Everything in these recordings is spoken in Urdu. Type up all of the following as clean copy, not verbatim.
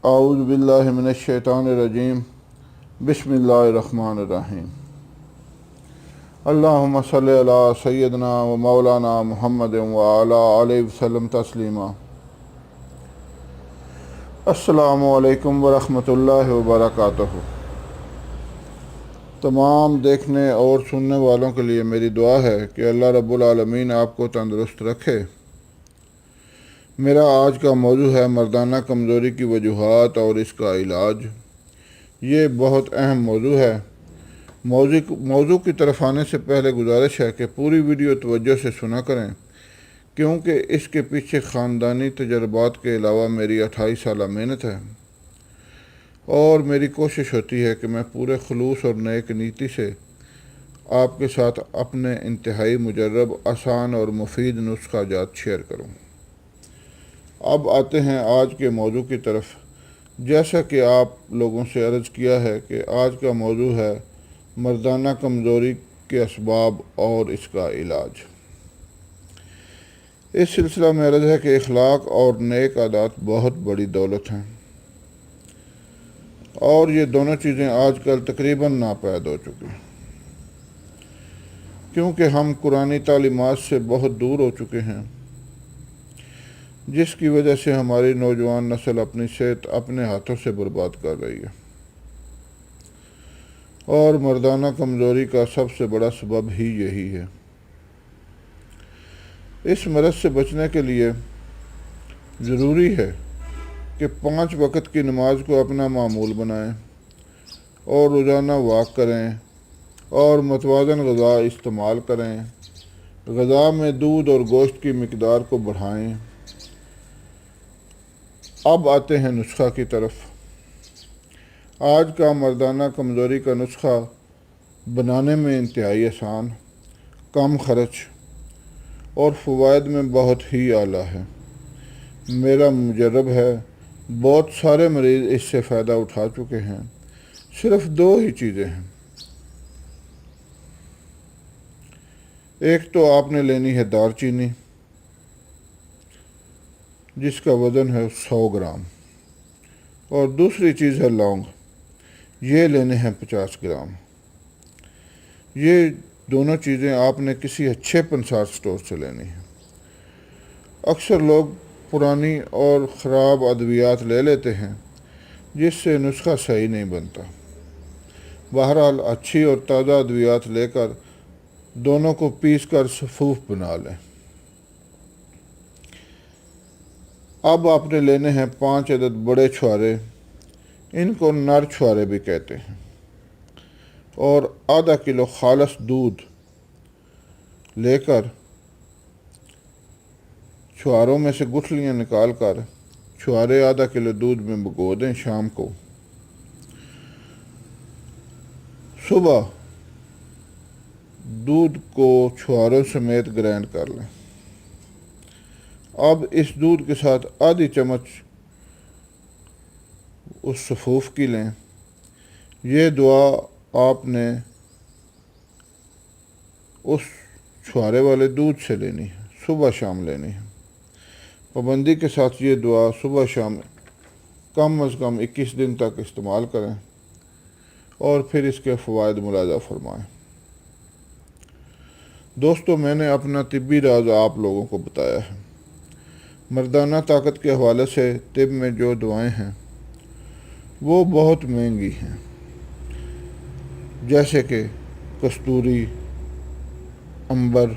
اعوذ باللہ من الشیطان الرجیم بسم اللہ الرحمن الرحیم اللہم صلی علی سیدنا و مولانا محمد وعلی آلہ وسلم تسلیما۔ السلام علیکم ورحمۃ اللہ وبرکاتہ۔ تمام دیکھنے اور سننے والوں کے لیے میری دعا ہے کہ اللہ رب العالمین آپ کو تندرست رکھے۔ میرا آج کا موضوع ہے مردانہ کمزوری کی وجوہات اور اس کا علاج۔ یہ بہت اہم موضوع ہے۔ موضوع کی طرف آنے سے پہلے گزارش ہے کہ پوری ویڈیو توجہ سے سنا کریں، کیونکہ اس کے پیچھے خاندانی تجربات کے علاوہ میری 28 سالہ محنت ہے، اور میری کوشش ہوتی ہے کہ میں پورے خلوص اور نیک نیتی سے آپ کے ساتھ اپنے انتہائی مجرب، آسان اور مفید نسخہ جات شیئر کروں۔ اب آتے ہیں آج کے موضوع کی طرف۔ جیسا کہ آپ لوگوں سے عرض کیا ہے کہ آج کا موضوع ہے مردانہ کمزوری کے اسباب اور اس کا علاج۔ اس سلسلہ میں عرض ہے کہ اخلاق اور نیک عادات بہت بڑی دولت ہیں، اور یہ دونوں چیزیں آج کل تقریباً ناپید ہو چکی ہیں، کیونکہ ہم قرآنی تعلیمات سے بہت دور ہو چکے ہیں، جس کی وجہ سے ہماری نوجوان نسل اپنی صحت اپنے ہاتھوں سے برباد کر رہی ہے، اور مردانہ کمزوری کا سب سے بڑا سبب ہی یہی ہے۔ اس مرض سے بچنے کے لیے ضروری ہے کہ 5 وقت کی نماز کو اپنا معمول بنائیں، اور روزانہ واک کریں، اور متوازن غذا استعمال کریں۔ غذا میں دودھ اور گوشت کی مقدار کو بڑھائیں۔ اب آتے ہیں نسخہ کی طرف۔ آج کا مردانہ کمزوری کا نسخہ بنانے میں انتہائی آسان، کم خرچ اور فوائد میں بہت ہی اعلیٰ ہے۔ میرا مجرب ہے، بہت سارے مریض اس سے فائدہ اٹھا چکے ہیں۔ صرف 2 ہی چیزیں ہیں۔ ایک تو آپ نے لینی ہے دار چینی، جس کا وزن ہے 100 گرام، اور دوسری چیز ہے لونگ، یہ لینے ہیں 50 گرام۔ یہ دونوں چیزیں آپ نے کسی اچھے پنسار سٹور سے لینی ہیں۔ اکثر لوگ پرانی اور خراب ادویات لے لیتے ہیں، جس سے نسخہ صحیح نہیں بنتا۔ بہرحال اچھی اور تازہ ادویات لے کر دونوں کو پیس کر صفوف بنا لیں۔ اب آپ نے لینے ہیں 5 عدد بڑے چھوارے، ان کو نر چھوارے بھی کہتے ہیں، اور ½ کلو خالص دودھ لے کر چھواروں میں سے گٹھلیاں نکال کر چھوارے ½ کلو دودھ میں بھگو دیں۔ شام کو صبح دودھ کو چھواروں سمیت گرائنڈ کر لیں۔ اب اس دودھ کے ساتھ آدھی چمچ اس صفوف کی لیں۔ یہ دعا آپ نے اس چھوارے والے دودھ سے لینی ہے، صبح شام لینی ہے۔ پابندی کے ساتھ یہ دعا صبح شام کم از کم 21 دن تک استعمال کریں، اور پھر اس کے فوائد ملاحظہ فرمائیں۔ دوستو، میں نے اپنا طبی راز آپ لوگوں کو بتایا ہے۔ مردانہ طاقت کے حوالے سے طب میں جو دعائیں ہیں وہ بہت مہنگی ہیں، جیسے کہ کستوری، عنبر،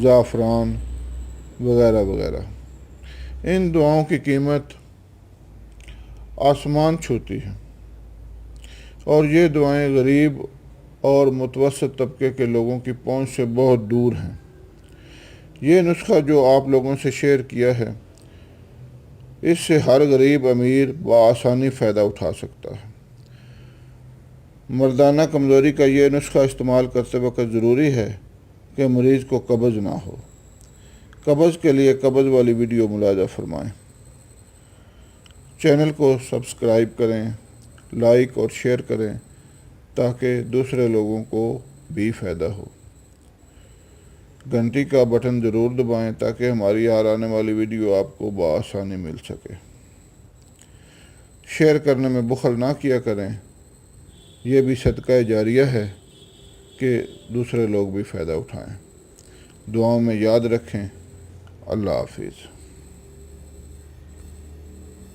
زعفران وغیرہ وغیرہ۔ ان دعاؤں کی قیمت آسمان چھوتی ہے، اور یہ دعائیں غریب اور متوسط طبقے کے لوگوں کی پہنچ سے بہت دور ہیں۔ یہ نسخہ جو آپ لوگوں سے شیئر کیا ہے، اس سے ہر غریب امیر بآسانی فائدہ اٹھا سکتا ہے۔ مردانہ کمزوری کا یہ نسخہ استعمال کرتے وقت ضروری ہے کہ مریض کو قبض نہ ہو۔ قبض کے لیے قبض والی ویڈیو ملاحظہ فرمائیں۔ چینل کو سبسکرائب کریں، لائک اور شیئر کریں، تاکہ دوسرے لوگوں کو بھی فائدہ ہو۔ گھنٹی کا بٹن ضرور دبائیں تاکہ ہماری ہر آنے والی ویڈیو آپ کو بآسانی مل سکے۔ شیئر کرنے میں بخل نہ کیا کریں، یہ بھی صدقہ جاریہ ہے کہ دوسرے لوگ بھی فائدہ اٹھائیں۔ دعاؤں میں یاد رکھیں۔ اللہ حافظ۔